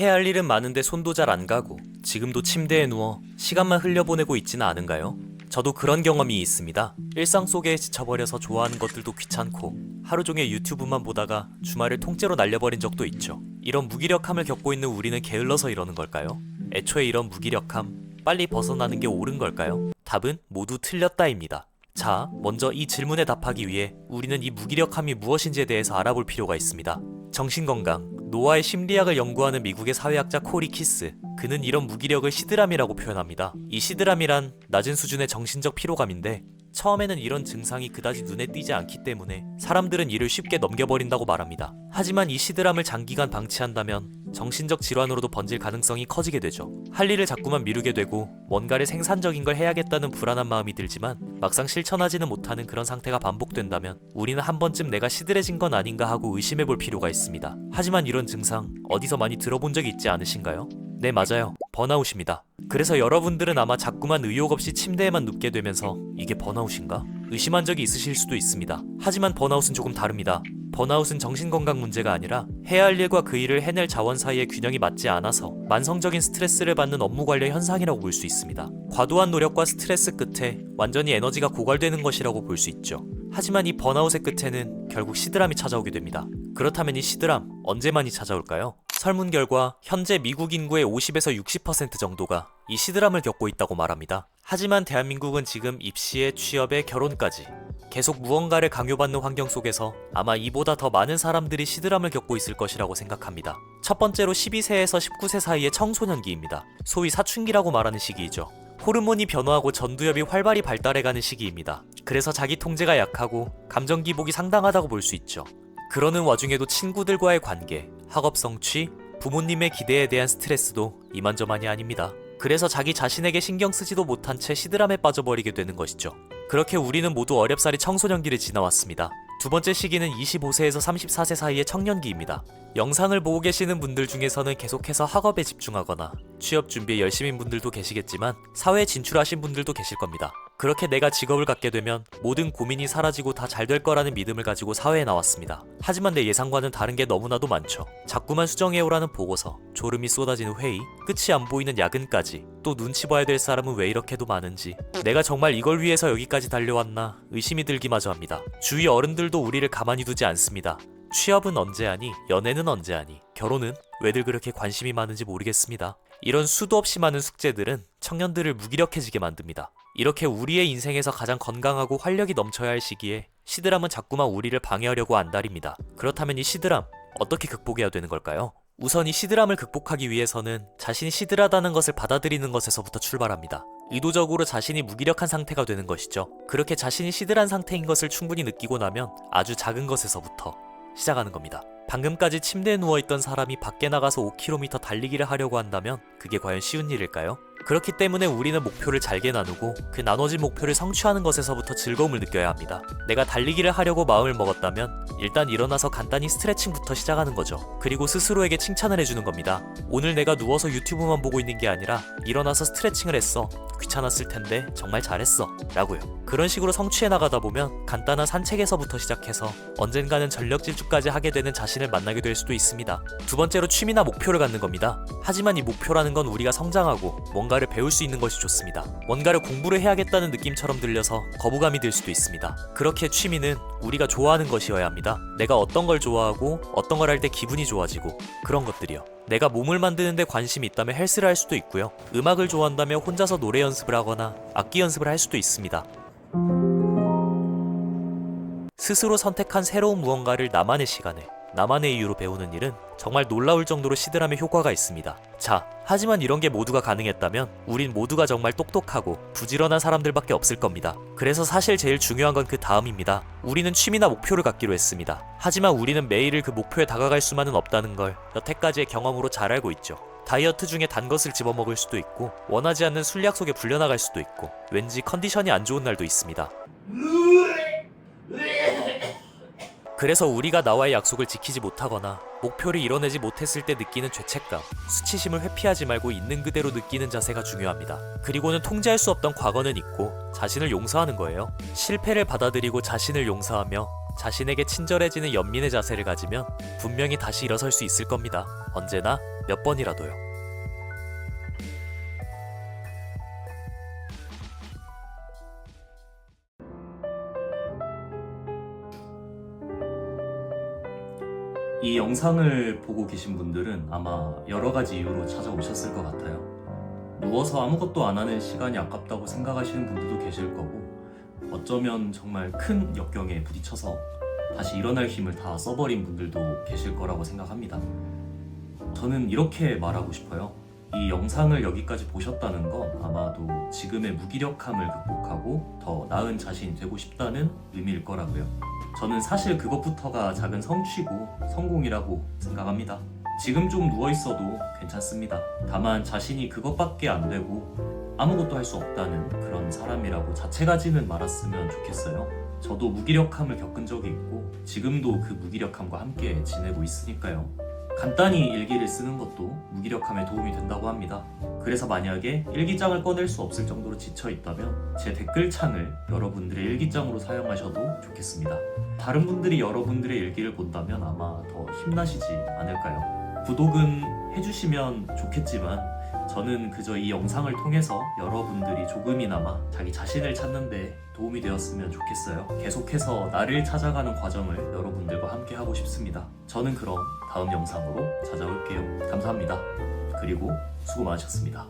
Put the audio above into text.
해야 할 일은 많은데 손도 잘 안 가고 지금도 침대에 누워 시간만 흘려보내고 있지는 않은가요? 저도 그런 경험이 있습니다. 일상 속에 지쳐버려서 좋아하는 것들도 귀찮고 하루 종일 유튜브만 보다가 주말을 통째로 날려버린 적도 있죠. 이런 무기력함을 겪고 있는 우리는 게을러서 이러는 걸까요? 애초에 이런 무기력함 빨리 벗어나는 게 옳은 걸까요? 답은 모두 틀렸다입니다. 자, 먼저 이 질문에 답하기 위해 우리는 이 무기력함이 무엇인지에 대해서 알아볼 필요가 있습니다. 정신건강, 노화의 심리학을 연구하는 미국의 사회학자 코리 키스, 그는 이런 무기력을 시드람이라고 표현합니다. 이 시드람이란 낮은 수준의 정신적 피로감인데 처음에는 이런 증상이 그다지 눈에 띄지 않기 때문에 사람들은 이를 쉽게 넘겨버린다고 말합니다. 하지만 이 시드람을 장기간 방치한다면 정신적 질환으로도 번질 가능성이 커지게 되죠. 할 일을 자꾸만 미루게 되고 뭔가를 생산적인 걸 해야겠다는 불안한 마음이 들지만 막상 실천하지는 못하는 그런 상태가 반복된다면 우리는 한 번쯤 내가 시들해진 건 아닌가 하고 의심해볼 필요가 있습니다. 하지만 이런 증상 어디서 많이 들어본 적이 있지 않으신가요? 네, 맞아요. 번아웃입니다. 그래서 여러분들은 아마 자꾸만 의욕 없이 침대에만 눕게 되면서 이게 번아웃인가? 의심한 적이 있으실 수도 있습니다. 하지만 번아웃은 조금 다릅니다. 번아웃은 정신건강 문제가 아니라 해야 할 일과 그 일을 해낼 자원 사이의 균형이 맞지 않아서 만성적인 스트레스를 받는 업무 관련 현상이라고 볼 수 있습니다. 과도한 노력과 스트레스 끝에 완전히 에너지가 고갈되는 것이라고 볼 수 있죠. 하지만 이 번아웃의 끝에는 결국 시드람이 찾아오게 됩니다. 그렇다면 이 시드람 언제 많이 찾아올까요? 설문 결과 현재 미국 인구의 50에서 60% 정도가 이 시드람을 겪고 있다고 말합니다. 하지만 대한민국은 지금 입시에 취업에 결혼까지 계속 무언가를 강요받는 환경 속에서 아마 이보다 더 많은 사람들이 시드람을 겪고 있을 것이라고 생각합니다. 첫 번째로 12세에서 19세 사이의 청소년기입니다. 소위 사춘기라고 말하는 시기이죠. 호르몬이 변화하고 전두엽이 활발히 발달해가는 시기입니다. 그래서 자기 통제가 약하고 감정 기복이 상당하다고 볼 수 있죠. 그러는 와중에도 친구들과의 관계, 학업 성취, 부모님의 기대에 대한 스트레스도 이만저만이 아닙니다. 그래서 자기 자신에게 신경 쓰지도 못한 채 시드람에 빠져버리게 되는 것이죠. 그렇게 우리는 모두 어렵사리 청소년기를 지나왔습니다. 두 번째 시기는 25세에서 34세 사이의 청년기입니다. 영상을 보고 계시는 분들 중에서는 계속해서 학업에 집중하거나 취업 준비에 열심인 분들도 계시겠지만 사회에 진출하신 분들도 계실 겁니다. 그렇게 내가 직업을 갖게 되면 모든 고민이 사라지고 다 잘 될 거라는 믿음을 가지고 사회에 나왔습니다. 하지만 내 예상과는 다른 게 너무나도 많죠. 자꾸만 수정해오라는 보고서, 졸음이 쏟아지는 회의, 끝이 안 보이는 야근까지, 또 눈치 봐야 될 사람은 왜 이렇게도 많은지, 내가 정말 이걸 위해서 여기까지 달려왔나 의심이 들기마저 합니다. 주위 어른들도 우리를 가만히 두지 않습니다. 취업은 언제 하니? 연애는 언제 하니? 결혼은? 왜들 그렇게 관심이 많은지 모르겠습니다. 이런 수도 없이 많은 숙제들은 청년들을 무기력해지게 만듭니다. 이렇게 우리의 인생에서 가장 건강하고 활력이 넘쳐야 할 시기에 시드람은 자꾸만 우리를 방해하려고 안달입니다. 그렇다면 이 시드람 어떻게 극복해야 되는 걸까요? 우선 이 시드람을 극복하기 위해서는 자신이 시들하다는 것을 받아들이는 것에서부터 출발합니다. 의도적으로 자신이 무기력한 상태가 되는 것이죠. 그렇게 자신이 시들한 상태인 것을 충분히 느끼고 나면 아주 작은 것에서부터 시작하는 겁니다. 방금까지 침대에 누워있던 사람이 밖에 나가서 5km 달리기를 하려고 한다면 그게 과연 쉬운 일일까요? 그렇기 때문에 우리는 목표를 잘게 나누고 그 나눠진 목표를 성취하는 것에서부터 즐거움을 느껴야 합니다. 내가 달리기를 하려고 마음을 먹었다면 일단 일어나서 간단히 스트레칭부터 시작하는 거죠. 그리고 스스로에게 칭찬을 해주는 겁니다. 오늘 내가 누워서 유튜브만 보고 있는 게 아니라 일어나서 스트레칭을 했어. 귀찮았을 텐데 정말 잘했어. 라고요. 그런 식으로 성취해 나가다 보면 간단한 산책에서부터 시작해서 언젠가는 전력 질주까지 하게 되는 자신을 만나게 될 수도 있습니다. 두 번째로 취미나 목표를 갖는 겁니다. 하지만 이 목표라는 건 우리가 성장하고 뭔가를 배울 수 있는 것이 좋습니다. 뭔가를 공부를 해야겠다는 느낌처럼 들려서 거부감이 들 수도 있습니다. 그렇게 취미는 우리가 좋아하는 것이어야 합니다. 내가 어떤 걸 좋아하고 어떤 걸 할 때 기분이 좋아지고 그런 것들이요. 내가 몸을 만드는 데 관심이 있다면 헬스를 할 수도 있고요. 음악을 좋아한다면 혼자서 노래 연습을 하거나 악기 연습을 할 수도 있습니다. 스스로 선택한 새로운 무언가를 나만의 시간에 나만의 이유로 배우는 일은 정말 놀라울 정도로 시드람에 효과가 있습니다. 자, 하지만 이런 게 모두가 가능했다면 우린 모두가 정말 똑똑하고 부지런한 사람들밖에 없을 겁니다. 그래서 사실 제일 중요한 건 그 다음입니다. 우리는 취미나 목표를 갖기로 했습니다. 하지만 우리는 매일을 그 목표에 다가갈 수만은 없다는 걸 여태까지의 경험으로 잘 알고 있죠. 다이어트 중에 단 것을 집어먹을 수도 있고 원하지 않는 술 약속에 불려나갈 수도 있고 왠지 컨디션이 안 좋은 날도 있습니다. 그래서 우리가 나와의 약속을 지키지 못하거나 목표를 이뤄내지 못했을 때 느끼는 죄책감, 수치심을 회피하지 말고 있는 그대로 느끼는 자세가 중요합니다. 그리고는 통제할 수 없던 과거는 잊고 자신을 용서하는 거예요. 실패를 받아들이고 자신을 용서하며 자신에게 친절해지는 연민의 자세를 가지면 분명히 다시 일어설 수 있을 겁니다. 언제나 몇 번이라도요. 이 영상을 보고 계신 분들은 아마 여러 가지 이유로 찾아오셨을 것 같아요. 누워서 아무것도 안 하는 시간이 아깝다고 생각하시는 분들도 계실 거고, 어쩌면 정말 큰 역경에 부딪혀서 다시 일어날 힘을 다 써버린 분들도 계실 거라고 생각합니다. 저는 이렇게 말하고 싶어요. 이 영상을 여기까지 보셨다는 건 아마도 지금의 무기력함을 극복하고 더 나은 자신이 되고 싶다는 의미일 거라고요. 저는 사실 그것부터가 작은 성취고 성공이라고 생각합니다. 지금 좀 누워있어도 괜찮습니다. 다만 자신이 그것밖에 안 되고 아무것도 할 수 없다는 그런 사람이라고 자책하지는 말았으면 좋겠어요. 저도 무기력함을 겪은 적이 있고 지금도 그 무기력함과 함께 지내고 있으니까요. 간단히 일기를 쓰는 것도 무기력함에 도움이 된다고 합니다. 그래서 만약에 일기장을 꺼낼 수 없을 정도로 지쳐있다면 제 댓글창을 여러분들의 일기장으로 사용하셔도 좋겠습니다. 다른 분들이 여러분들의 일기를 본다면 아마 더 힘나시지 않을까요? 구독은 해주시면 좋겠지만 저는 그저 이 영상을 통해서 여러분들이 조금이나마 자기 자신을 찾는 데 도움이 되었으면 좋겠어요. 계속해서 나를 찾아가는 과정을 여러분들과 함께 하고 싶습니다. 저는 그럼 다음 영상으로 찾아올게요. 감사합니다. 그리고 수고 많으셨습니다.